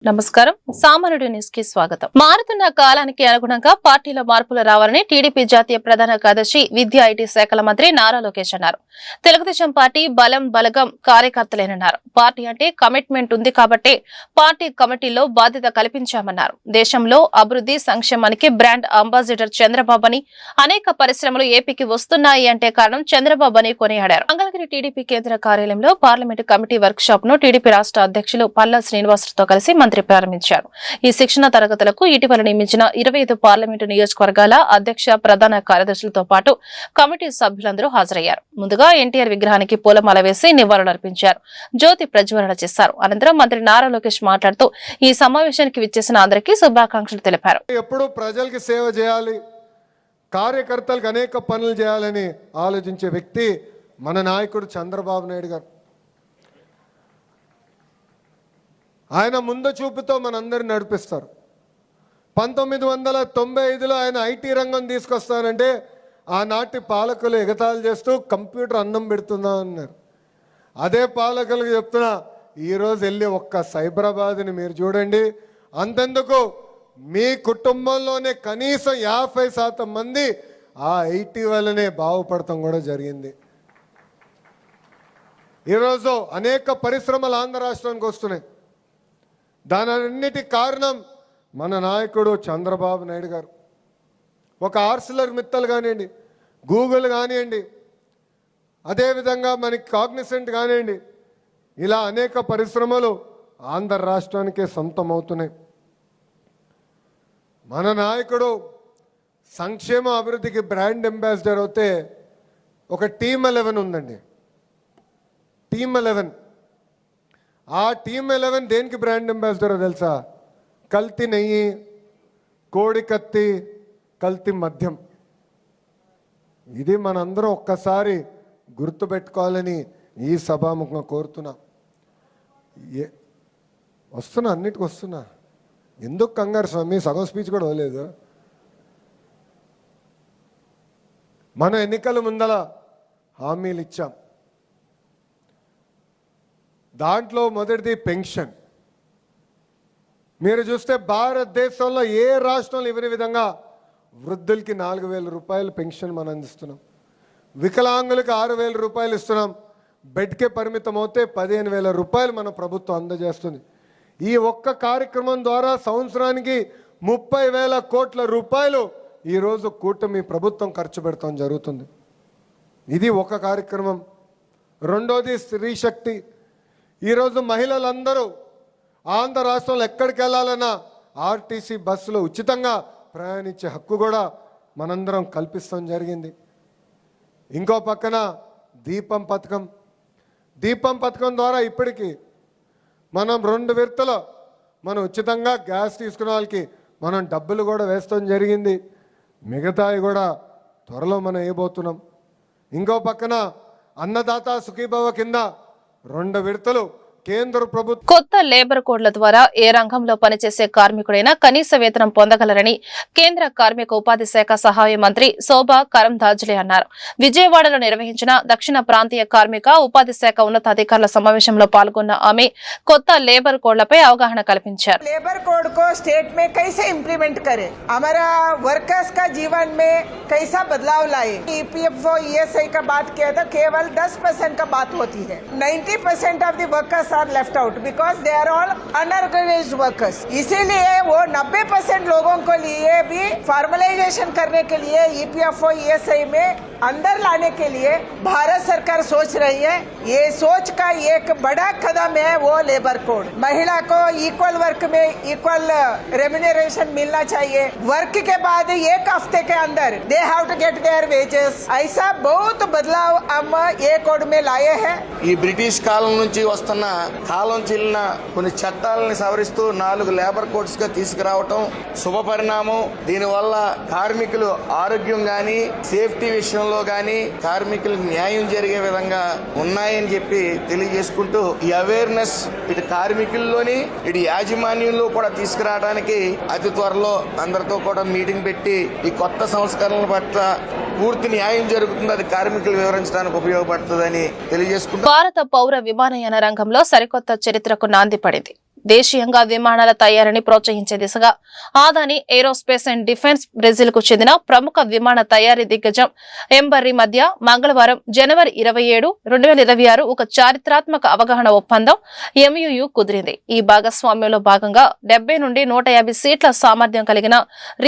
నమస్కారం సామాన్యుడి న్యూస్ కి స్వాగతం. మారుతున్న కాలానికి అనుగుణంగా పార్టీలో మార్పులు రావాలని టీడీపీ జాతీయ ప్రధాన కార్యదర్శి విద్యా ఐటీ శాఖల మంత్రి నారా లోకేష్ అన్నారు. తెలుగుదేశం పార్టీ బలం బలగం కార్యకర్తలేనన్నారు. పార్టీ అంటే కమిట్మెంట్ ఉంది కాబట్టి పార్టీ కమిటీలో బాధ్యత కల్పించామన్నారు. దేశంలో అభివృద్ధి సంక్షేమానికి బ్రాండ్ అంబాసిడర్ చంద్రబాబు అని అనేక పరిశ్రమలు ఏపీకి వస్తున్నాయి అంటే కారణం చంద్రబాబు అని కొనియాడారు. మంగళగిరి టీడీపీ కేంద్ర కార్యాలయంలో పార్లమెంటు కమిటీ వర్క్ షాప్ ను టీడీపీ రాష్ట్ర అధ్యక్షులు పల్లా శ్రీనివాసరావుతో కలిసి మంత్రి ప్రారంభించారు. ఈ శిక్షణ తరగతులకు ఇటీవల నియమించిన 25 పార్లమెంటు నియోజకవర్గాల అధ్యక్ష ప్రధాన కార్యదర్శులతో పాటు కమిటీ సభ్యులందరూ హాజరయ్యారు. ముందుగా ఎన్టీఆర్ విగ్రహానికి పూలమాల వేసి నివాళులర్పించారు. జ్యోతి ప్రజ్వలన చేశారు. అనంతరం మంత్రి నారా లోకేష్ మాట్లాడుతూ ఈ సమావేశానికి విచ్చేసిన అందరికీ శుభాకాంక్షలు తెలిపారు. ఎప్పుడు ప్రజలకు సేవ చేయాలి, కార్యకర్తలకు అనేక పనులు చేయాలని ఆలోచించే వ్యక్తి మన నాయకుడు చంద్రబాబు నాయుడు గారు. ఆయన ముందు చూపుతో మనందరిని నడిపిస్తారు. 1995లో ఆయన ఐటీ రంగం తీసుకొస్తానంటే ఆనాటి పాలకులు ఎగతాళి చేస్తూ కంప్యూటర్ అన్నం పెడుతుందా అన్నారు. అదే పాలకులకు చెప్తున్నా, ఈరోజు వెళ్ళి ఒక్క సైబరాబాద్ని మీరు చూడండి. అంతెందుకు మీ కుటుంబంలోనే కనీసం 50% మంది ఆ ఐటీ వల్లనే బాగుపడటం కూడా జరిగింది. ఈరోజు అనేక పరిశ్రమలు ఆంధ్ర రాష్ట్రానికి వస్తున్నాయి. దానన్నిటి కారణం మన నాయకుడు చంద్రబాబు నాయుడు గారు. ఒక ఆర్సిలర్ మిత్తల్ కానివ్వండి, గూగుల్ కానివ్వండి, అదేవిధంగా మనకి కాగ్నిసెంట్ కానివ్వండి, ఇలా అనేక పరిశ్రమలు ఆంధ్ర రాష్ట్రానికే సొంతం అవుతున్నాయి. మన నాయకుడు సంక్షేమ అభివృద్ధికి బ్రాండ్ అంబాసిడర్ అవుతే ఒక టీమ్ 11 ఉందండి. టీమ్ 11, ఆ టీమ్ 11 దేనికి బ్రాండ్ అంబాసిడర్ తెలుసా? కల్తీ నెయ్యి, కోడి కత్తి, కల్తీ మద్యం. ఇది మనందరం ఒక్కసారి గుర్తుపెట్టుకోవాలని ఈ సభాముఖంగా కోరుతున్నా. వస్తున్నా, అన్నిటికి వస్తున్నా. ఎందుకు కంగారు స్వామి? సగం స్పీచ్ కూడా అవ్వలేదు. మనం ఎన్నికల ముందల హామీలు ఇచ్చాం. దాంట్లో మొదటిది పెన్షన్. మీరు చూస్తే భారతదేశంలో ఏ రాష్ట్రంలో ఇవ్వని విధంగా వృద్ధులకి 4,000 రూపాయలు పెన్షన్ మనం అందిస్తున్నాం. వికలాంగులకి 6,000 రూపాయలు ఇస్తున్నాం. బెడ్కే పరిమితం అవుతే 15,000 రూపాయలు మన ప్రభుత్వం అందజేస్తుంది. ఈ ఒక్క కార్యక్రమం ద్వారా సంవత్సరానికి 30,000 కోట్ల రూపాయలు ఈరోజు కూటమి ప్రభుత్వం ఖర్చు పెడతాం జరుగుతుంది. ఇది ఒక కార్యక్రమం. రెండోది స్త్రీ శక్తి. ఈరోజు మహిళలందరూ ఆంధ్ర రాష్ట్రంలో ఎక్కడికి వెళ్ళాలన్నా ఆర్టీసీ బస్సులో ఉచితంగా ప్రయాణించే హక్కు కూడా మనందరం కల్పిస్తాం జరిగింది. ఇంకో పక్కన దీపం పథకం. దీపం పథకం ద్వారా ఇప్పటికీ మనం 2 విడతలు మనం ఉచితంగా గ్యాస్ తీసుకునే వాళ్ళకి మనం డబ్బులు కూడా వేస్తాం జరిగింది. మిగతాయి కూడా త్వరలో మనం వేయబోతున్నాం. ఇంకో పక్కన అన్నదాత సుఖీభవ కింద 2 విడతలు కేంద్ర ప్రభుత్వం. కొత్త లేబర్ కోడ్ల ద్వారా ఏ రంగంలో పనిచేసే కార్మికుడైనా కనీస వేతనం పొందగలరని కేంద్ర కార్మిక ఉపాధి శాఖ సహాయ మంత్రి శోభా కరంద్లాజే అన్నారు. విజయవాడలో నిర్వహించిన దక్షిణ ప్రాంతీయ కార్మిక ఉపాధి శాఖ ఉన్నతాధికారుల సమావేశంలో పాల్గొన్న ఆమె కొత్త లేబర్ కోడ్లపై అవగాహన కల్పించారు. लेबर कोड को स्टेट में कैसे इम्प्लीमेंट करें, हमारा वर्कर्स का जीवन में कैसा बदलाव लाए. ईपीएफओ ईएसआई का बात किया था, केवल 10% का बात होती है. 90% of the workers are left out because they are all unorganised workers. इसीलिए वो 90% लोगों को लिए भी फॉर्मलाइजेशन करने के लिए ईपीएफओ ईएसआई में अंदर लाने के लिए भारत सरकार सोच रही है. ये सोच का एक बड़ा कदम है वो लेबर कोड. महिला को इक्वल वर्क में इक्वल रेम्यूनरेशन मिलना चाहिए. वर्क के बाद 1 हफ्ते के अंदर they have to get their wages. ऐसा बहुत बदलाव हम ये कोड में लाए हैं. ఈ బ్రిటిష్ కాలం నుంచి వస్తున్న కాలం చెల్లిన కొన్ని చట్టాలని సవరిస్తూ 4 లేబర్ కోడ్స్ గా తీసుకురావటం శుభ పరిణామం. దీనివల్ల కార్మికులు ఆరోగ్యం గాని సేఫ్టీ విషయంలో గాని కార్మికులకు న్యాయం జరిగే విధంగా ఉన్నాయని చెప్పి తెలియజేసుకుంటూ ఈ అవేర్నెస్ ఇటు కార్మికుల్లోని ఇటు యాజమాన్యంలో కూడా తీసుకురావడానికి అతి త్వరలో అందరితో కూడా మీటింగ్ పెట్టి ఈ కొత్త సంస్కరణల పట్ల పూర్తి న్యాయం జరుగుతుంది, అది కార్మికులు వివరించడానికి ఉపయోగపడుతుందని తెలియజేసుకుంటూ భారత పౌర విమానయాన రంగంలో సరికొత్త చరిత్రకు నాంది పడింది. దేశీయంగా విమానాల తయారీని ప్రోత్సహించే దిశగా Adani aerospace and defence Brazil కు చెందిన ప్రముఖ విమాన తయారీ దిగ్గజం ఎంబర్రీ మధ్య మంగళవారం జనవరి 27, 2026 ఒక చారిత్రాత్మక అవగాహన ఒప్పందం MOU కుదిరింది. ఈ భాగస్వామ్యంలో భాగంగా 70 నుండి 150 సీట్ల సామర్థ్యం కలిగిన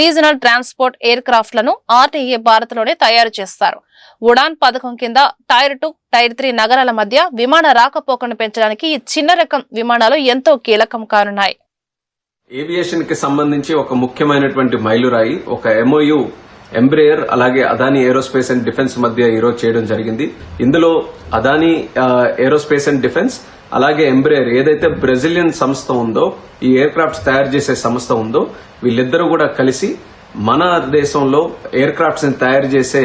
రీజనల్ ట్రాన్స్పోర్ట్ ఎయిర్ క్రాఫ్ట్ లను RTA భారత్ లోనే తయారు చేస్తారు. ఉడాన్ పథకం కింద టైర్ 2, టైర్ 3 నగరాల మధ్య విమాన రాకపోకలను పెంచడానికి ఈ చిన్న రకం విమానాలు ఎంతో కీలకం కానున్నాయి. ఏవియేషన్ కి సంబంధించి ఒక ముఖ్యమైనటువంటి మైలురాయి ఒక MOU ఎంబ్రేయర్ అలాగే అదానీ ఏరోస్పేస్ అండ్ డిఫెన్స్ మధ్య ఈరోజు చేయడం జరిగింది. ఇందులో అదానీ ఏరోస్పేస్ అండ్ డిఫెన్స్ అలాగే ఎంబ్రేయర్ ఏదైతే బ్రెజిలియన్ సంస్థ ఉందో, ఈ ఎయిర్ క్రాఫ్ట్స్ తయారు చేసే సంస్థ ఉందో, వీళ్ళిద్దరూ కూడా కలిసి మన దేశంలో ఎయిర్ క్రాఫ్ట్స్ ని తయారు చేసే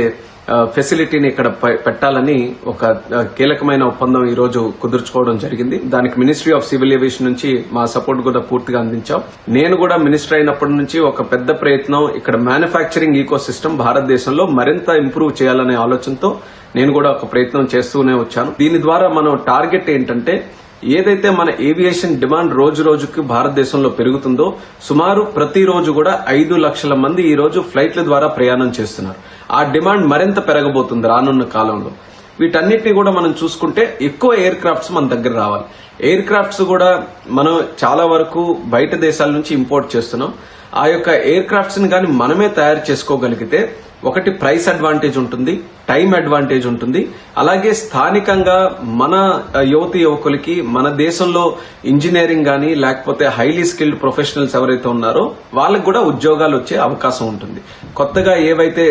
ఫెసిలిటీని ఇక్కడ పెట్టాలని ఒక కీలకమైన ఒప్పందం ఈ రోజు కుదుర్చుకోవడం జరిగింది. దానికి మినిస్ట్రీ ఆఫ్ సివిల్ ఏవియేషన్ నుంచి మా సపోర్ట్ కూడా పూర్తిగా అందించాం. నేను కూడా మినిస్టర్ అయినప్పటి నుంచి ఒక పెద్ద ప్రయత్నం ఇక్కడ మ్యానుఫ్యాక్చరింగ్ ఈకో సిస్టమ్ భారతదేశంలో మరింత ఇంప్రూవ్ చేయాలనే ఆలోచనతో నేను కూడా ఒక ప్రయత్నం చేస్తూనే వచ్చాను. దీని ద్వారా మనం టార్గెట్ ఏంటంటే ఏదైతే మన ఏవియేషన్ డిమాండ్ రోజు రోజుకి భారతదేశంలో పెరుగుతుందో సుమారు ప్రతిరోజు కూడా 5 లక్షల మంది ఈ రోజు ఫ్లైట్ల ద్వారా ప్రయాణం చేస్తున్నారు. ఆ డిమాండ్ మరింత పెరగబోతుంది రానున్న కాలంలో. వీటన్నిటిని కూడా మనం చూసుకుంటే ఎక్కువ ఎయిర్ క్రాఫ్ట్స్ మన దగ్గర రావాలి. ఎయిర్ క్రాఫ్ట్స్ కూడా మనం చాలా వరకు బయట దేశాల నుంచి ఇంపోర్ట్ చేస్తున్నాం. ఆ యొక్క ఎయిర్ క్రాఫ్ట్స్ ని కానీ మనమే తయారు చేసుకోగలిగితే ఒకటి ప్రైస్ అడ్వాంటేజ్ ఉంటుంది, టైం అడ్వాంటేజ్ ఉంటుంది. అలాగే స్థానికంగా మన యువతి యువకులకి మన దేశంలో ఇంజనీరింగ్ గానీ లేకపోతే హైలీ స్కిల్డ్ ప్రొఫెషనల్స్ ఎవరైతే ఉన్నారో వాళ్ళకి కూడా ఉద్యోగాలు వచ్చే అవకాశం ఉంటుంది. కొత్తగా ఏవైతే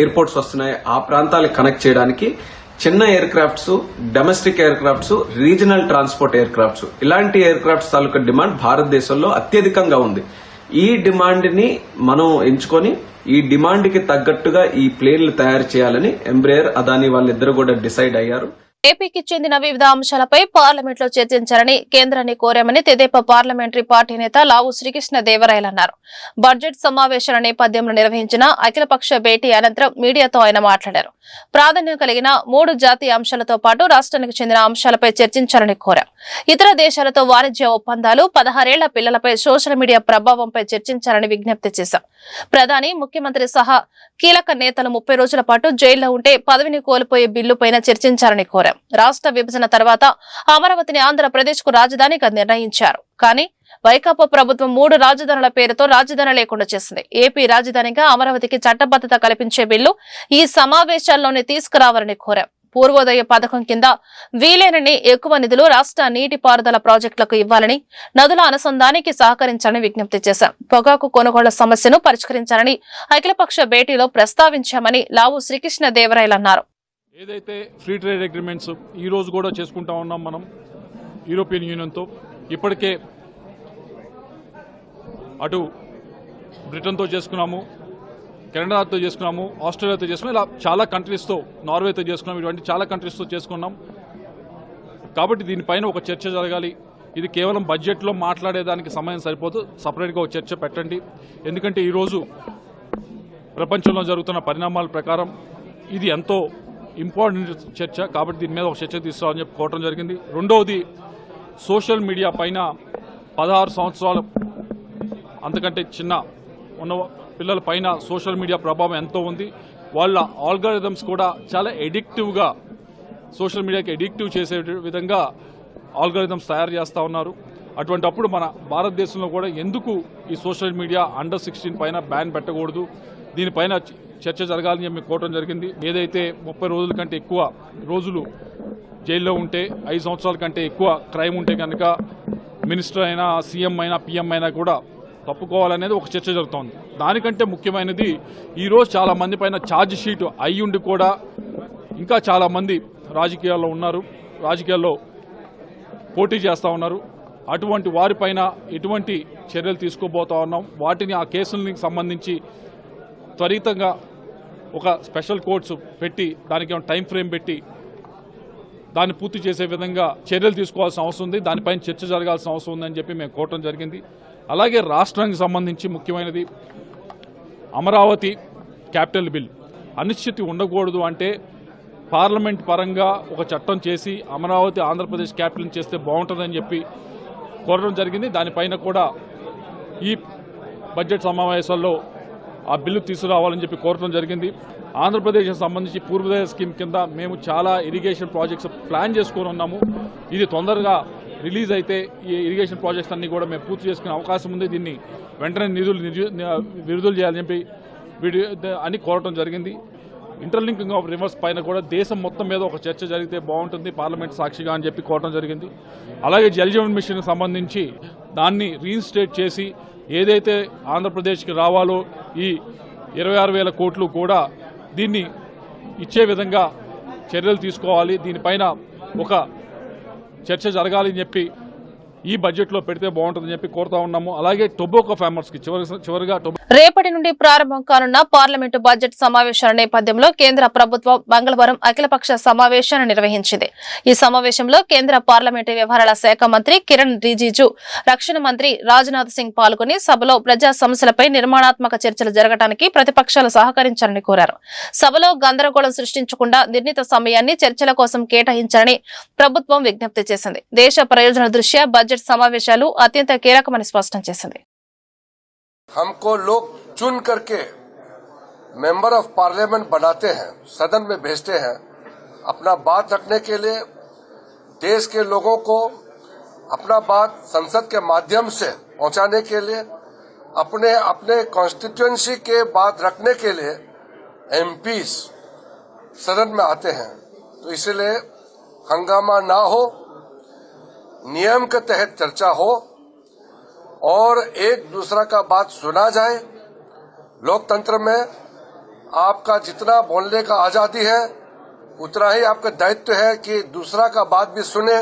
ఎయిర్పోర్ట్స్ వస్తున్నాయో ఆ ప్రాంతాలకు కనెక్ట్ చేయడానికి చిన్న air crafts, domestic air crafts, regional transport air crafts ఇలాంటి ఎయిర్ క్రాఫ్ట్స్ తాలూకా డిమాండ్ భారతదేశంలో అత్యధికంగా ఉంది. ఈ డిమాండ్ ని మనం ఎంచుకొని ఈ డిమాండ్ కి తగ్గట్టుగా ఈ ప్లేన్లు తయారు చేయాలని ఎంబ్రేయర్, అదానీ వాళ్ళిద్దరు కూడా డిసైడ్ అయ్యారు. ఏపీకి చెందిన వివిధ అంశాలపై పార్లమెంట్ లో చర్చించాలని కేంద్రాన్ని కోరామని తెదేపా పార్లమెంటరీ పార్టీ నేత లావు శ్రీకృష్ణ దేవరాయలు అన్నారు. బడ్జెట్ సమావేశాల నేపథ్యంలో నిర్వహించిన అఖిలపక్ష భేటీ అనంతరం మీడియాతో ఆయన మాట్లాడారు. ప్రాధాన్యం కలిగిన 3 జాతీయ అంశాలతో పాటు రాష్ట్రానికి చెందిన అంశాలపై చర్చించాలని కోరారు. ఇతర దేశాలతో వాణిజ్య ఒప్పందాలు, 16 ఏళ్ల పిల్లలపై సోషల్ మీడియా ప్రభావంపై చర్చించాలని విజ్ఞప్తి చేశారు. ప్రధాని, ముఖ్యమంత్రి సహా కీలక నేతలు 30 రోజుల పాటు జైల్లో ఉంటే పదవిని కోల్పోయే బిల్లుపైన చర్చించాలని కోరారు. రాష్ట్ర విభజన తర్వాత అమరావతిని ఆంధ్రప్రదేశ్ కు రాజధానిగా నిర్ణయించారు. కానీ వైకాపా ప్రభుత్వం 3 రాజధానుల పేరుతో రాజధాని లేకుండా చేసింది. ఏపీ రాజధానిగా అమరావతికి చట్టబద్దత కల్పించే బిల్లు ఈ సమావేశాల్లోనే తీసుకురావాలని కోరారు. పూర్వోదయ పథకం కింద వీలైనన్ని ఎక్కువ నిధులు రాష్ట్ర నీటిపారుదల ప్రాజెక్టులకు ఇవ్వాలని, నదుల అనుసంధానానికి సహకరించాలని విజ్ఞప్తి చేశారు. పొగాకు కొనుగోళ్ల సమస్యను పరిష్కరించాలని అఖిలపక్ష భేటీలో ప్రస్తావించామని లావు శ్రీకృష్ణ దేవరాయలు అన్నారు. ఏదైతే ఫ్రీ ట్రేడ్ అగ్రిమెంట్స్ ఈ రోజు కూడా చేసుకుంటా ఉన్నాం మనం యూరోపియన్ యూనియన్తో. ఇప్పటికే అటు బ్రిటన్తో చేసుకున్నాము, కెనడాతో చేసుకున్నాము, ఆస్ట్రేలియాతో చేసుకున్నాం, ఇలా చాలా కంట్రీస్తో, నార్వేతో చేసుకున్నాం, ఇటువంటి చాలా కంట్రీస్తో చేసుకున్నాం. కాబట్టి దీనిపైన ఒక చర్చ జరగాలి. ఇది కేవలం బడ్జెట్లో మాట్లాడేదానికి సమయం సరిపోదు, సపరేట్గా ఒక చర్చ పెట్టండి. ఎందుకంటే ఈరోజు ప్రపంచంలో జరుగుతున్న పరిణామాల ప్రకారం ఇది ఎంతో ఇంపార్టెంట్ చర్చ. కాబట్టి దీని మీద ఒక చర్చ తీసుకోవాలని చెప్పి కోరడం జరిగింది. రెండవది, సోషల్ మీడియా పైన 16 సంవత్సరాలు అంతకంటే చిన్న ఉన్న పిల్లల పైన సోషల్ మీడియా ప్రభావం ఎంతో ఉంది. వాళ్ళ ఆల్గారిథమ్స్ కూడా చాలా ఎడిక్టివ్గా, సోషల్ మీడియాకి ఎడిక్టివ్ చేసే విధంగా ఆల్గారిథమ్స్ తయారు చేస్తూ ఉన్నారు. అటువంటి అప్పుడు మన భారతదేశంలో కూడా ఎందుకు ఈ సోషల్ మీడియా అండర్ 16 పైన బ్యాన్ పెట్టకూడదు, దీనిపైన చర్చ జరగాలని చెప్పి కోరడం జరిగింది. ఏదైతే 30 రోజుల కంటే ఎక్కువ రోజులు జైల్లో ఉంటే, 5 సంవత్సరాల కంటే ఎక్కువ క్రైమ్ ఉంటే కనుక మినిస్టర్ అయినా, సీఎం అయినా, పీఎం అయినా కూడా తప్పుకోవాలనేది ఒక చర్చ జరుగుతోంది. దానికంటే ముఖ్యమైనది, ఈరోజు చాలా మంది పైన ఛార్జ్ షీట్ అయ్యుండి కూడా ఇంకా చాలా మంది రాజకీయాల్లో ఉన్నారు, రాజకీయాల్లో పోటీ చేస్తూ ఉన్నారు. అటువంటి వారిపైన ఎటువంటి చర్యలు తీసుకోబోతా ఉన్నాం, వాటిని ఆ కేసులకు సంబంధించి త్వరితంగా ఒక స్పెషల్ కోర్ట్స్ పెట్టి దానికి టైం ఫ్రేమ్ పెట్టి దాన్ని పూర్తి చేసే విధంగా చర్యలు తీసుకోవాల్సిన అవసరం ఉంది. దానిపైన చర్చ జరగాల్సిన అవసరం ఉందని చెప్పి మేము కోరటం జరిగింది. అలాగే రాష్ట్రానికి సంబంధించి ముఖ్యమైనది అమరావతి క్యాపిటల్ బిల్. అనిశ్చితి ఉండకూడదు అంటే పార్లమెంట్ పరంగా ఒక చట్టం చేసి అమరావతి ఆంధ్రప్రదేశ్ క్యాపిటల్ చేస్తే బాగుంటుందని చెప్పి కోరడం జరిగింది. దానిపైన కూడా ఈ బడ్జెట్ సమావేశాల్లో ఆ బిల్లు తీసుకురావాలని చెప్పి కోరడం జరిగింది. ఆంధ్రప్రదేశ్కి సంబంధించి పూర్వోదయ స్కీమ్ కింద మేము చాలా ఇరిగేషన్ ప్రాజెక్ట్స్ ప్లాన్ చేసుకొని ఉన్నాము. ఇది తొందరగా రిలీజ్ అయితే ఈ ఇరిగేషన్ ప్రాజెక్ట్స్ అన్ని కూడా మేము పూర్తి చేసుకునే అవకాశం ఉంది. దీన్ని వెంటనే విడుదల చేయాలని చెప్పి అని కోరటం జరిగింది. ఇంటర్లింకింగ్ ఆఫ్ రివర్స్ పైన కూడా దేశం మొత్తం మీద ఒక చర్చ జరిగితే బాగుంటుంది పార్లమెంట్ సాక్షిగా అని చెప్పి కోరటం జరిగింది. అలాగే జల్ జీవన్ మిషన్కి సంబంధించి దాన్ని రీఇన్స్టేట్ చేసి ఏదైతే ఆంధ్రప్రదేశ్కి రావాలో ఈ 26,000 కోట్లు కూడా దీన్ని ఇచ్చే విధంగా చర్యలు తీసుకోవాలి. దీనిపైన ఒక చర్చ జరగాలని చెప్పి ఈ బడ్జెట్ లో పెడితే బాగుంటుందని చెప్పి కోరుతా ఉన్నాము. అలాగే టొబాకో ఫార్మర్స్ కి చివరిగా రేపటి నుండి ప్రారంభం కానున్న పార్లమెంటు బడ్జెట్ సమావేశాల నేపథ్యంలో కేంద్ర ప్రభుత్వం మంగళవారం అఖిలపక్ష సమావేశాన్ని నిర్వహించింది. ఈ సమావేశంలో కేంద్ర పార్లమెంటు వ్యవహారాల శాఖ మంత్రి కిరణ్ రిజిజు, రక్షణ మంత్రి రాజ్నాథ్ సింగ్ పాల్గొని సభలో ప్రజా సమస్యలపై నిర్మాణాత్మక చర్చలు జరగడానికి ప్రతిపక్షాలు సహకరించాలని కోరారు. సభలో గందరగోళం సృష్టించకుండా నిర్ణీత సమయాన్ని చర్చల కోసం కేటాయించాలని ప్రభుత్వం విజ్ఞప్తి చేసింది. దేశ ప్రయోజనాల దృష్ట్యా బడ్జెట్ సమావేశాలు అత్యంత కీలకమని స్పష్టం చేసింది. हमको लोग चुन करके मेंबर ऑफ पार्लियामेंट बनाते हैं, सदन में भेजते हैं अपना बात रखने के लिए, देश के लोगों को अपना बात संसद के माध्यम से पहुंचाने के लिए, अपने अपने कॉन्स्टिट्यूएंसी के बात रखने के लिए एमपीज सदन में आते हैं. तो इसलिए हंगामा ना हो, नियम के तहत चर्चा हो और एक दूसरा का बात सुना जाए. लोकतंत्र में आपका जितना बोलने का आजादी है उतना ही आपका दायित्व है कि दूसरा का बात भी सुने.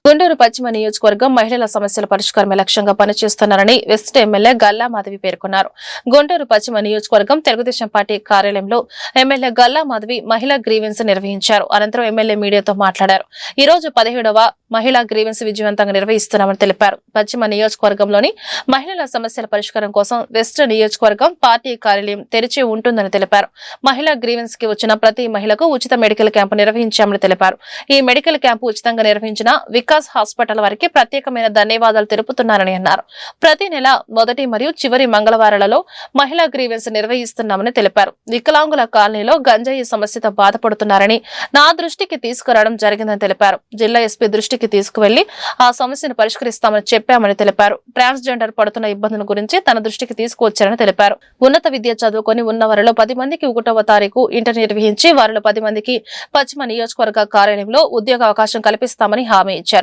గుంటూరు పశ్చిమ నియోజకవర్గం మహిళల సమస్యల పరిష్కారమే లక్ష్యంగా పనిచేస్తున్నారని వెస్ట్ ఎమ్మెల్యే గల్లా మాధవి పేర్కొన్నారు. గుంటూరు పశ్చిమ నియోజకవర్గం తెలుగుదేశం పార్టీ కార్యాలయంలో ఎమ్మెల్యే గల్లా మాధవి మహిళా గ్రీవెన్స్ నిర్వహించారు. అనంతరం ఎమ్మెల్యే మీడియాతో మాట్లాడారు. ఈ రోజు 17వ మహిళా గ్రీవెన్స్ విజయవంతంగా నిర్వహిస్తున్నామని తెలిపారు. పశ్చిమ నియోజకవర్గంలోని మహిళల సమస్యల పరిష్కారం కోసం వెస్ట్ నియోజకవర్గం పార్టీ కార్యాలయం తెరిచి ఉంటుందని తెలిపారు. మహిళా గ్రీవెన్స్ కి వచ్చిన ప్రతి మహిళకు ఉచిత మెడికల్ క్యాంపు నిర్వహించామని తెలిపారు. ఈ మెడికల్ క్యాంపు ఉచితంగా నిర్వహించిన వికాస్ హాస్పిటల్ వారికి ప్రత్యేకమైన ధన్యవాదాలు తెలుపుతున్నారని అన్నారు. ప్రతి నెల మొదటి మరియు చివరి మంగళవారాలలో మహిళా గ్రీవెన్స్ నిర్వహిస్తున్నామని తెలిపారు. వికలాంగుల కాలనీలో గంజాయి సమస్యతో బాధపడుతున్నారని నా దృష్టికి తీసుకురావడం జరిగిందని తెలిపారు. జిల్లా ఎస్పీ దృష్టికి తీసుకువెళ్లి ఆ సమస్యను పరిష్కరిస్తామని చెప్పామని తెలిపారు. ట్రాన్స్జెండర్ పడుతున్న ఇబ్బందుల గురించి తన దృష్టికి తీసుకువచ్చారని తెలిపారు. ఉన్నత విద్య చదువుకొని ఉన్న వారిలో 10 మందికి 1వ తారీఖు ఇంటర్ నిర్వహించి వారిలో 10 మందికి పశ్చిమ నియోజకవర్గ కార్యాలయంలో ఉద్యోగ అవకాశం కల్పిస్తామని హామీ ఇచ్చారు.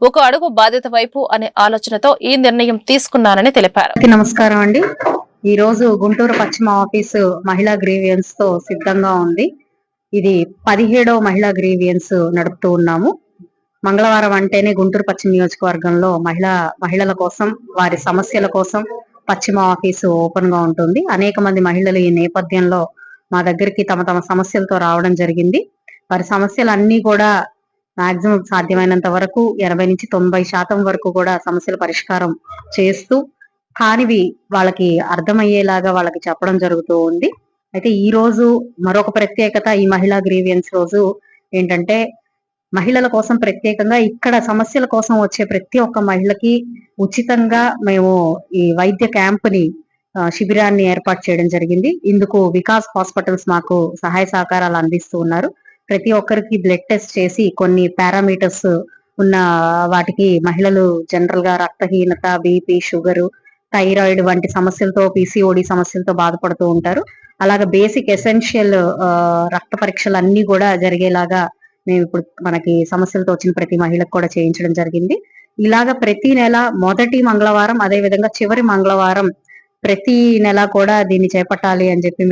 ఒక అడుగు బాధ్యత వైపు అనే ఆలోచనతో ఈ నిర్ణయం తీసుకున్నానని తెలిపారు. నమస్కారం అండి. ఈ రోజు గుంటూరు పశ్చిమ ఆఫీసు మహిళా గ్రీవియన్స్ తో సిద్ధంగా ఉంది. ఇది 17వ మహిళా గ్రీవియన్స్ నడుపుతూ ఉన్నాము. మంగళవారం అంటేనే గుంటూరు పశ్చిమ నియోజకవర్గంలో మహిళల కోసం, వారి సమస్యల కోసం పశ్చిమ ఆఫీసు ఓపెన్ గా ఉంటుంది. అనేక మంది మహిళలు ఈ నేపథ్యంలో మా దగ్గరికి తమ సమస్యలతో రావడం జరిగింది. వారి సమస్యలన్నీ కూడా మాక్సిమం సాధ్యమైనంత వరకు 80 నుంచి 90% వరకు కూడా సమస్యల పరిష్కారం చేస్తూ, కానివి వాళ్ళకి అర్థమయ్యేలాగా వాళ్ళకి చెప్పడం జరుగుతూ ఉంది. అయితే ఈ రోజు మరొక ప్రత్యేకత, ఈ మహిళా గ్రీవియన్స్ రోజు ఏంటంటే, మహిళల కోసం ప్రత్యేకంగా ఇక్కడ సమస్యల కోసం వచ్చే ప్రతి ఒక్క మహిళకి ఉచితంగా మేము ఈ వైద్య క్యాంపుని శిబిరాన్ని ఏర్పాటు చేయడం జరిగింది. ఇందుకు వికాస్ హాస్పిటల్స్ మాకు సహాయ సహకారాలు అందిస్తూ ఉన్నారు. ప్రతి ఒక్కరికి బ్లడ్ టెస్ట్ చేసి కొన్ని పారామీటర్స్ ఉన్న వాటికి మహిళలు జనరల్ గా రక్తహీనత, బీపీ, షుగరు, థైరాయిడ్ వంటి సమస్యలతో, పీసీఓడి సమస్యలతో బాధపడుతూ ఉంటారు. అలాగే బేసిక్ ఎసెన్షియల్ రక్త పరీక్షలు అన్ని కూడా జరిగేలాగా మేము ఇప్పుడు మనకి సమస్యలతో వచ్చిన ప్రతి మహిళకు కూడా చేయించడం జరిగింది. ఇలాగా ప్రతి నెల మొదటి మంగళవారం, అదే విధంగా చివరి మంగళవారం ప్రతి నెల కూడా దీన్ని చేపట్టాలి అని చెప్పి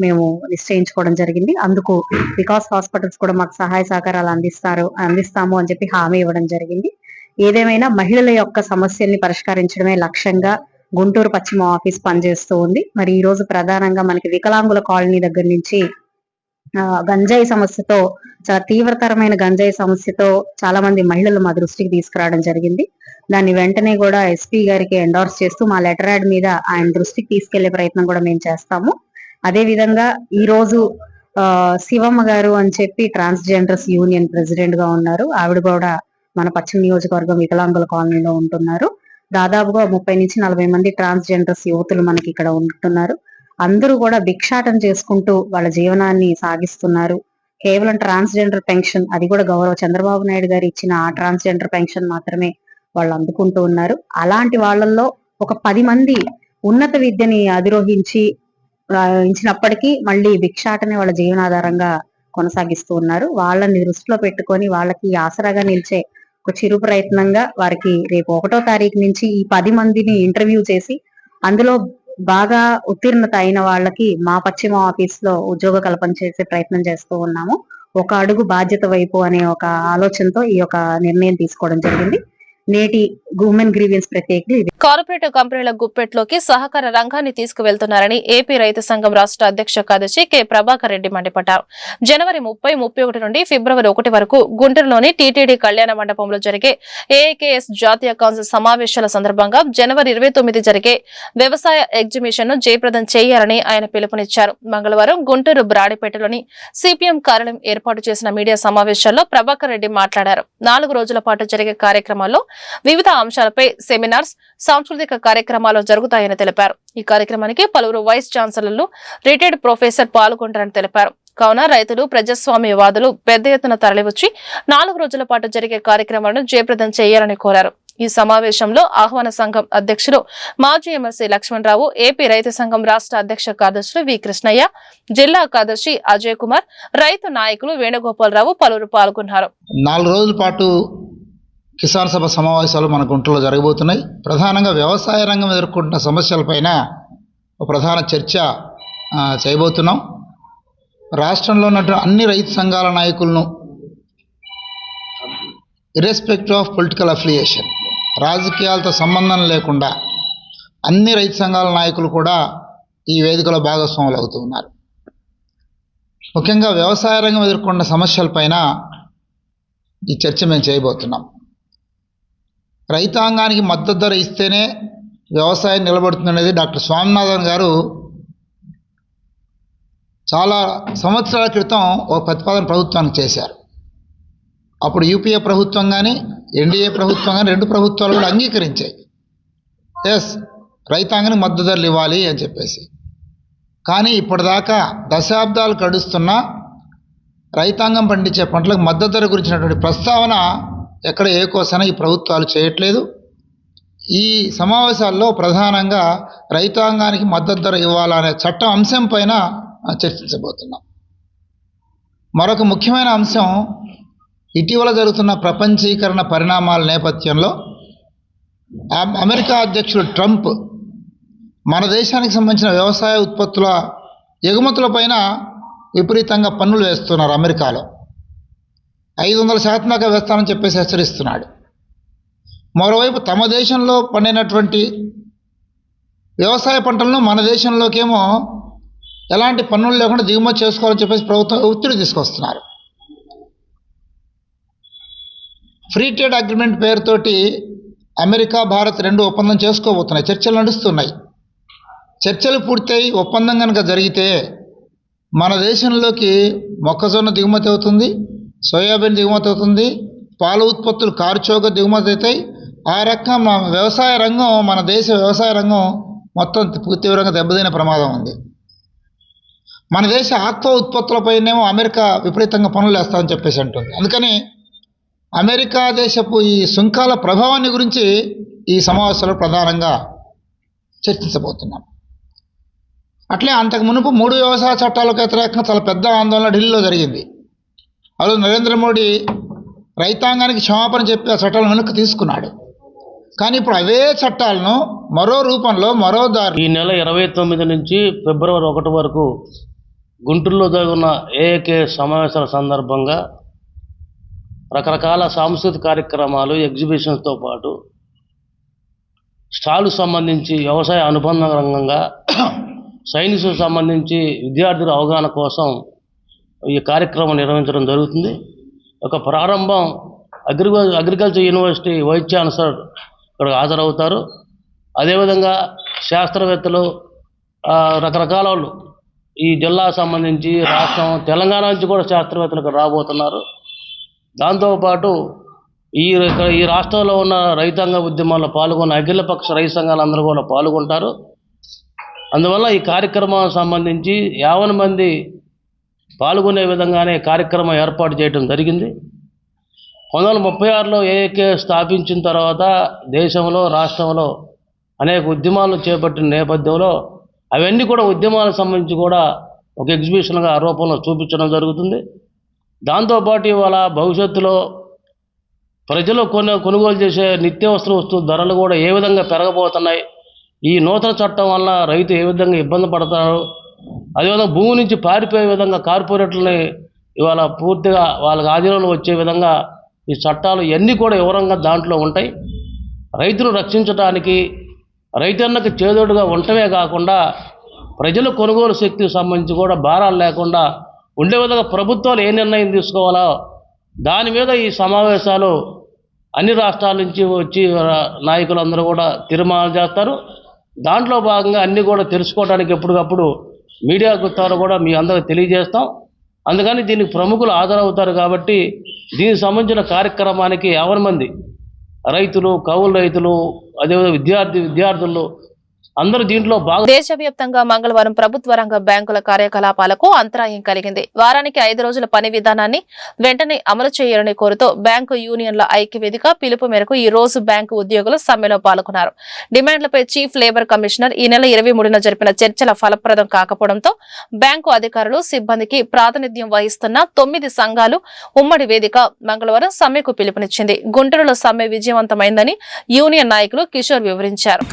మేము నిశ్చయించుకోవడం జరిగింది. అందుకు వికాస్ హాస్పిటల్స్ కూడా మాకు సహాయ సహకారాలు అందిస్తాము అని చెప్పి హామీ ఇవ్వడం జరిగింది. ఏదేమైనా మహిళల యొక్క సమస్యల్ని పరిష్కరించడమే లక్ష్యంగా గుంటూరు పశ్చిమ ఆఫీస్ పనిచేస్తూ ఉంది. మరి ఈ రోజు ప్రధానంగా మనకి వికలాంగుల కాలనీ దగ్గర నుంచి గంజాయి సమస్యతో, చాలా తీవ్రతరమైన గంజాయి సమస్యతో చాలా మంది మహిళలు మా దృష్టికి తీసుకురావడం జరిగింది. దాన్ని వెంటనే కూడా ఎస్పీ గారికి ఎండోర్స్ చేస్తూ మా లెటర్ యాడ్ మీద ఆయన దృష్టికి తీసుకెళ్లే ప్రయత్నం కూడా మేము చేస్తాము. అదే విధంగా ఈ రోజు శివమ్మ గారు అని చెప్పి ట్రాన్స్జెండర్స్ యూనియన్ ప్రెసిడెంట్ గా ఉన్నారు. ఆవిడ కూడా మన పశ్చిమ నియోజకవర్గం వికలాంగుల కాలనీలో ఉంటున్నారు. దాదాపుగా 30 నుంచి 40 మంది ట్రాన్స్జెండర్స్ యువతులు మనకి ఇక్కడ ఉంటున్నారు. అందరూ కూడా భిక్షాటన చేసుకుంటూ వాళ్ళ జీవనాన్ని సాగిస్తున్నారు. కేవలం ట్రాన్స్జెండర్ పెన్షన్, అది కూడా గౌరవ చంద్రబాబు నాయుడు గారు ఇచ్చిన ఆ ట్రాన్స్జెండర్ పెన్షన్ మాత్రమే వాళ్ళు అందుకుంటూ ఉన్నారు. అలాంటి వాళ్ళల్లో ఒక 10 మంది ఉన్నత విద్యని అధిరోహించినప్పటికీ మళ్ళీ భిక్షాటనే వాళ్ళ జీవనాధారంగా కొనసాగిస్తూ ఉన్నారు. వాళ్ళని దృష్టిలో పెట్టుకొని వాళ్ళకి ఆసరాగా నిలిచే ఒక చిరు ప్రయత్నంగా వారికి రేపు 1వ తారీఖు నుంచి ఈ 10 మందిని ఇంటర్వ్యూ చేసి అందులో బాగా ఉత్తీర్ణత అయిన వాళ్ళకి మా పశ్చిమ ఆఫీస్ లో ఉద్యోగ కల్పన చేసే ప్రయత్నం చేస్తూ ఉన్నాము. ఒక అడుగు బాధ్యత వైపు అనే ఒక ఆలోచనతో ఈ యొక్క నిర్ణయం తీసుకోవడం జరిగింది. నేటి ఉమెన్ గ్రీవియన్స్ ప్రత్యేకత ఇది. కార్పొరేట్ కంపెనీల గుప్పెట్లోకి సహకార రంగాన్ని తీసుకువెళ్తున్నారని ఏపీ రైతు సంఘం రాష్ట్ర అధ్యక్ష కార్యదర్శి కె ప్రభాకర్ రెడ్డి మండిపడ్డారు. జనవరి 30, 31 నుండి ఫిబ్రవరి 1 వరకు గుంటూరులోని టీటీడీ కళ్యాణ మండపంలో జరిగే ఏఐకేఎస్ జాతీయ కౌన్సిల్ సమావేశాల సందర్భంగా జనవరి 29 జరిగే వ్యవసాయ ఎగ్జిబిషన్ ను జయప్రదం చేయాలని ఆయన పిలుపునిచ్చారు. మంగళవారం గుంటూరు బ్రాడిపేటలోని సిపిఎం కార్యాలయం ఏర్పాటు చేసిన మీడియా సమావేశాల్లో ప్రభాకర్ రెడ్డి మాట్లాడారు. 4 రోజుల పాటు జరిగే కార్యక్రమాల్లో వివిధ అంశాలపై సెమినార్స్, సాంస్కృతిక కార్యక్రమాలు జరుగుతాయని తెలిపారు. ఈ కార్యక్రమానికి పలువురు వైస్ ఛాన్సలర్లు, రిటైర్డ్ ప్రొఫెసర్ పాల్గొంటారని తెలిపారు. కావున రైతులు, ప్రజాస్వామ్యవాదులు పెద్ద ఎత్తున తరలివచ్చి 4 రోజుల పాటు జరిగే కార్యక్రమాలను జయప్రదం చేయాలని కోరారు. ఈ సమావేశంలో ఆహ్వాన సంఘం అధ్యక్షులు మాజీ ఎమ్మెల్సీ లక్ష్మణరావు, ఏపీ రైతు సంఘం రాష్ట్ర అధ్యక్ష కార్యదర్శులు వి కృష్ణయ్య, జిల్లా కార్యదర్శి అజయ్ కుమార్, రైతు నాయకులు వేణుగోపాలరావు పలువురు పాల్గొన్నారు. 4 రోజుల పాటు కిసాన్ సభ సమావేశాలు మన గుంటూరులో జరగబోతున్నాయి. ప్రధానంగా వ్యవసాయ రంగం ఎదుర్కొంటున్న సమస్యలపైన ఒక ప్రధాన చర్చ చేయబోతున్నాం. రాష్ట్రంలో ఉన్నటువంటి అన్ని రైతు సంఘాల నాయకులను, ఇర్రెస్పెక్టివ్ ఆఫ్ పొలిటికల్ అఫిలియేషన్, రాజకీయాలతో సంబంధం లేకుండా అన్ని రైతు సంఘాల నాయకులు కూడా ఈ వేదికలో భాగస్వాములు అవుతూ ఉన్నారు. ముఖ్యంగా వ్యవసాయ రంగం ఎదుర్కొన్న సమస్యలపైన ఈ చర్చ మేము చేయబోతున్నాం. రైతాంగానికి మద్దతు ధర ఇస్తేనే వ్యవసాయం నిలబడుతుందనేది డాక్టర్ స్వామినాథన్ గారు చాలా సంవత్సరాల క్రితం ఒక ప్రతిపాదన ప్రభుత్వానికి చేశారు. అప్పుడు యూపీఏ ప్రభుత్వం కానీ ఎన్డీఏ ప్రభుత్వం కానీ 2 ప్రభుత్వాలు కూడా అంగీకరించాయి. రైతాంగానికి మద్దతు ధరలు ఇవ్వాలి అని చెప్పేసి. కానీ ఇప్పటిదాకా దశాబ్దాలు గడుస్తున్నా రైతాంగం పండించే పంటలకు మద్దతు ధర గురించినటువంటి ప్రస్తావన ఎక్కడ ఏ కోసైనా ఈ ప్రభుత్వాలు చేయట్లేదు. ఈ సమావేశాల్లో ప్రధానంగా రైతాంగానికి మద్దతు ధర ఇవ్వాలనే చట్టం అంశం పైన చర్చించబోతున్నాం. మరొక ముఖ్యమైన అంశం, ఇటీవల జరుగుతున్న ప్రపంచీకరణ పరిణామాల నేపథ్యంలో అమెరికా అధ్యక్షుడు ట్రంప్ మన దేశానికి సంబంధించిన వ్యవసాయ ఉత్పత్తుల ఎగుమతులపైన విపరీతంగా పన్నులు వేస్తున్నారు. అమెరికాలో 500% దాకా వేస్తానని చెప్పేసి హెచ్చరిస్తున్నాడు. మరోవైపు తమ దేశంలో పండినటువంటి వ్యవసాయ పంటలను మన దేశంలోకేమో ఎలాంటి పన్నులు లేకుండా దిగుమతి చేసుకోవాలని చెప్పేసి ప్రభుత్వం ఒత్తిడి తీసుకొస్తున్నారు. ఫ్రీ ట్రేడ్ అగ్రిమెంట్ పేరుతోటి అమెరికా, భారత్ 2 ఒప్పందం చేసుకోబోతున్నాయి. చర్చలు నడుస్తున్నాయి. చర్చలు పూర్తయి ఒప్పందం కనుక జరిగితే మన దేశంలోకి మొక్కజొన్న దిగుమతి అవుతుంది, సోయాబీన్ దిగుమతి అవుతుంది, పాల ఉత్పత్తులు, కారుచౌక దిగుమతి అవుతాయి. ఆ రకంగా వ్యవసాయ రంగం, మన దేశ వ్యవసాయ రంగం మొత్తం తీవ్రంగా దెబ్బతినే ప్రమాదం ఉంది. మన దేశ ఆక్వా ఉత్పత్తులపైనేమో అమెరికా విపరీతంగా పన్నులు వేస్తామని చెప్పేసి అంటుంది. అందుకని అమెరికా దేశపు ఈ సుంకాల ప్రభావాన్ని గురించి ఈ సమావేశంలో ప్రధానంగా చర్చించబోతున్నాం. అట్లే అంతకు మునుపు 3 వ్యవసాయ చట్టాలకు వ్యతిరేకంగా చాలా పెద్ద ఆందోళన ఢిల్లీలో జరిగింది. అలా నరేంద్ర మోడీ రైతాంగానికి క్షమాపణ చెప్పి ఆ చట్టాలను వెనక్కి తీసుకున్నాడు. కానీ ఇప్పుడు అవే చట్టాలను మరో రూపంలో, మరో దారి ఈ నెల 29 నుంచి ఫిబ్రవరి 1 వరకు గుంటూరులో జరుగుతున్న ఏఏకే సమావేశాల సందర్భంగా రకరకాల సాంస్కృతిక కార్యక్రమాలు, ఎగ్జిబిషన్స్తో పాటు స్టాలు సంబంధించి వ్యవసాయ అనుబంధ రంగంగా సైన్స్కు సంబంధించి విద్యార్థుల అవగాహన కోసం ఈ కార్యక్రమం నిర్వహించడం జరుగుతుంది. ఒక ప్రారంభం అగ్రికల్చర్ యూనివర్సిటీ వైస్ ఛాన్సలర్ ఇక్కడ హాజరవుతారు. అదేవిధంగా శాస్త్రవేత్తలు, రకరకాల వాళ్ళు ఈ జిల్లాకు సంబంధించి, రాష్ట్రం, తెలంగాణ నుంచి కూడా శాస్త్రవేత్తలు ఇక్కడ రాబోతున్నారు. దాంతోపాటు ఈ రాష్ట్రంలో ఉన్న రైతాంగ ఉద్యమాల్లో పాల్గొన్న అఖిలపక్ష రైతు సంఘాలందరూ కూడా పాల్గొంటారు. అందువల్ల ఈ కార్యక్రమానికి సంబంధించి 50 మంది పాల్గొనే విధంగానే కార్యక్రమం ఏర్పాటు చేయడం జరిగింది. 1936లో ఏఏకే స్థాపించిన తర్వాత దేశంలో రాష్ట్రంలో అనేక ఉద్యమాలు చేపట్టిన నేపథ్యంలో అవన్నీ కూడా ఉద్యమాలకు సంబంధించి కూడా ఒక ఎగ్జిబిషన్గా ఆ రూపంలో చూపించడం జరుగుతుంది. దాంతోపాటు ఇవాళ భవిష్యత్తులో ప్రజలు కొనుగోలు చేసే నిత్యావసర వస్తువుల ధరలు కూడా ఏ విధంగా పెరగబోతున్నాయి, ఈ నూతన చట్టం వల్ల రైతు ఏ విధంగా ఇబ్బంది పడతారు, అదేవిధంగా భూమి నుంచి పారిపోయే విధంగా కార్పొరేట్లని ఇవాళ పూర్తిగా వాళ్ళకి ఆధీనంలో వచ్చే విధంగా ఈ చట్టాలు ఇవన్నీ కూడా వివరంగా దాంట్లో ఉంటాయి. రైతును రక్షించడానికి రైతన్నకు చేదోడుగా ఉండటమే కాకుండా ప్రజల కొనుగోలు శక్తికి సంబంధించి కూడా భారాలు లేకుండా ఉండే విధంగా ప్రభుత్వాలు ఏ నిర్ణయం తీసుకోవాలో దాని మీద ఈ సమావేశాలు అన్ని రాష్ట్రాల నుంచి వచ్చి నాయకులందరూ కూడా తీర్మానాలు చేస్తారు. దాంట్లో భాగంగా అన్నీ కూడా తెలుసుకోవడానికి ఎప్పటికప్పుడు మీడియా ద్వారా కూడా మీ అందరికి తెలియజేస్తాం. అందుకని దీనికి ప్రముఖులు హాజరవుతారు కాబట్టి దీనికి సంబంధించిన కార్యక్రమానికి 50 మంది రైతులు, కౌలు రైతులు, అదేవిధంగా విద్యార్థులు అందరూ దీంట్లో దేశవ్యాప్తంగా మంగళవారం ప్రభుత్వ రంగ బ్యాంకుల కార్యకలాపాలకు అంతరాయం కలిగింది. వారానికి 5 రోజుల పని విధానాన్ని వెంటనే అమలు చేయాలని కోరుతూ బ్యాంకు యూనియన్ల ఐక్యవేదిక పిలుపు మేరకు ఈ రోజు బ్యాంకు ఉద్యోగులు సమ్మెలో పాల్గొన్నారు. డిమాండ్లపై చీఫ్ లేబర్ కమిషనర్ ఈ నెల 23న జరిపిన చర్చల ఫలప్రదం కాకపోవడంతో బ్యాంకు అధికారులు, సిబ్బందికి ప్రాతినిధ్యం వహిస్తున్న 9 సంఘాలు ఉమ్మడి వేదిక మంగళవారం సమ్మెకు పిలుపునిచ్చింది. గుంటూరులో సమ్మె విజయవంతమైందని యూనియన్ నాయకులు కిషోర్ వివరించారు.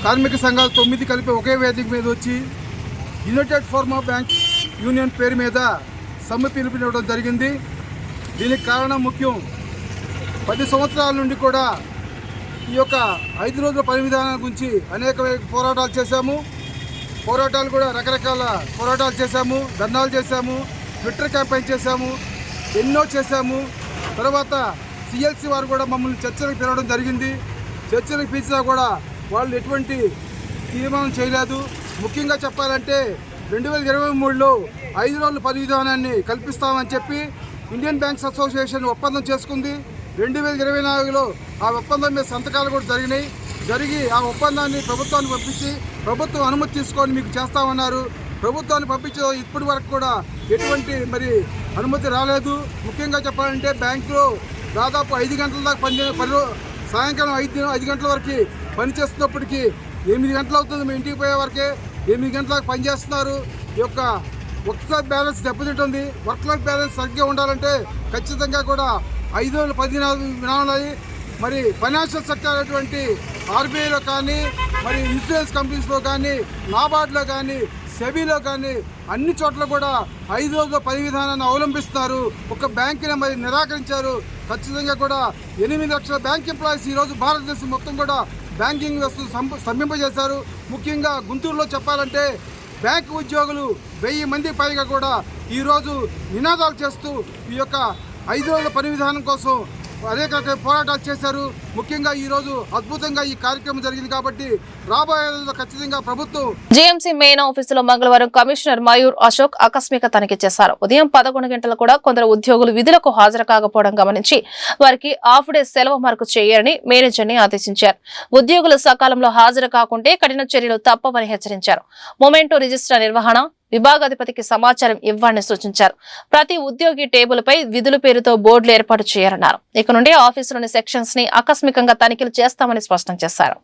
కార్మిక సంఘాలు 9 కలిపి ఒకే వేదిక మీద వచ్చి యునైటెడ్ ఫార్మా బ్యాంక్ యూనియన్ పేరు మీద సమ్మె పిలుపునివ్వడం జరిగింది. దీనికి కారణం ముఖ్యం, 10 సంవత్సరాల నుండి కూడా ఈ యొక్క 5 రోజుల పని విధానం గురించి అనేక పోరాటాలు చేశాము. రకరకాల పోరాటాలు చేశాము, ధర్నాలు చేశాము, ట్విట్టర్ క్యాంపెయిన్ చేశాము, ఎన్నో చేశాము. తర్వాత సిఎల్సి వారు కూడా మమ్మల్ని చర్చలకు పిలవడం జరిగింది. చర్చలకు పిలిచినా కూడా వాళ్ళు ఎటువంటి తీర్మానం చేయలేదు. ముఖ్యంగా చెప్పాలంటే 2023లో 5 రోజుల పని విధానాన్ని కల్పిస్తామని చెప్పి ఇండియన్ బ్యాంక్స్ అసోసియేషన్ ఒప్పందం చేసుకుంది. 2024లో ఆ ఒప్పందం మీద సంతకాలు కూడా జరిగి ఆ ఒప్పందాన్ని ప్రభుత్వానికి పంపించి ప్రభుత్వం అనుమతి తీసుకొని మీకు చేస్తామన్నారు. ప్రభుత్వాన్ని పంపించే ఇప్పటి వరకు కూడా ఎటువంటి అనుమతి రాలేదు. ముఖ్యంగా చెప్పాలంటే బ్యాంకులో దాదాపు 5 గంటల దాకా సాయంకాలం 5 గంటల వరకు పనిచేస్తున్నప్పటికీ 8 గంటలు అవుతుంది మేము ఇంటికి పోయే వరకే. 8 గంటలకు పనిచేస్తున్నారు. ఈ యొక్క వర్క్ లైఫ్ బ్యాలెన్స్ దెబ్బతింటుంది. వర్క్ లైఫ్ బ్యాలెన్స్ సరిగ్గా ఉండాలంటే ఖచ్చితంగా కూడా 5 రోజులు 10 వినాలి. ఫైనాన్షియల్ సెక్టర్ అటువంటి ఆర్బీఐలో కానీ, ఇన్సూరెన్స్ కంపెనీస్లో కానీ, నాబార్డ్లో కానీ, సెబీలో కానీ అన్ని చోట్ల కూడా 5 రోజుల పని విధానాన్ని అవలంబిస్తున్నారు. ఒక బ్యాంకుని నిరాకరించారు. ఖచ్చితంగా కూడా 8 లక్షల బ్యాంక్ ఎంప్లాయీస్ ఈరోజు భారతదేశం మొత్తం కూడా బ్యాంకింగ్ వ్యవస్థ స్తంభింపజేశారు. ముఖ్యంగా గుంటూరులో చెప్పాలంటే బ్యాంకు ఉద్యోగులు 1000 మంది పైగా కూడా ఈరోజు నినాదాలు చేస్తూ ఈ యొక్క 5 రోజుల పని విధానం కోసం అనేక పోరాటాలు చేశారు. ముఖ్యంగా ఈ రోజు అద్భుతంగా ఈ కార్యక్రమం జరిగింది కాబట్టి రాబోయే రోజుల్లో ఖచ్చితంగా ప్రభుత్వం జీఎంసీ మెయిన్ ఆఫీసులో మంగళవారం కమిషనర్ మయూర్ అశోక్ ఆకస్మిక తనిఖీ చేశారు. ఉదయం 11 గంటలు కూడా కొందరు ఉద్యోగులు విధులకు హాజరు కాకపోవడం గమనించి వారికి హాఫ్ డే సెలవు మార్కు చేయాలని మేనేజర్ని ఆదేశించారు. ఉద్యోగులు సకాలంలో హాజరు కాకుంటే కఠిన చర్యలు తప్పవని హెచ్చరించారు. మొమెంటో రిజిస్టర్ నిర్వహణ విభాగాధిపతికి సమాచారం ఇవ్వాలని సూచించారు. ప్రతి ఉద్యోగి టేబుల్ పై విధుల పేరుతో బోర్డులు ఏర్పాటు చేయాలన్నారు. ఇక నుండి ఆఫీసులోని సెక్షన్స్ ని ఆకస్మికంగా తనిఖీలు చేస్తామని స్పష్టం చేశారు.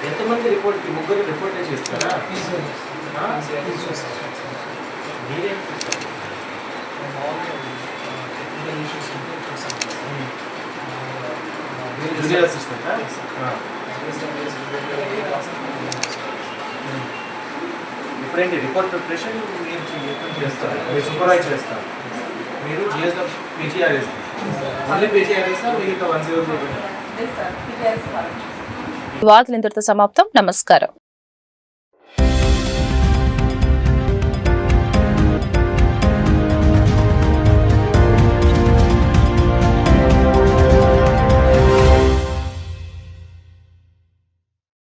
ఎంతమంది రిపోర్ట్, 3 రిపోర్ట్ చేస్తారా? మీరేం జూనియర్ అసిస్టెంట్ ఇప్పుడేంటి రిపోర్ట్ ప్రిపరేషన్ మీరు చేస్తారు, మీరు సూపర్వైజ్ చేస్తారు, మీరు జిఎస్లో పీజీఆర్ చేస్తారు. మళ్ళీ పీజీఆర్ చేస్తారు, మీరు ఇంకా 100 వార్తలు ఇంతటితో సమాప్తం. నమస్కారం.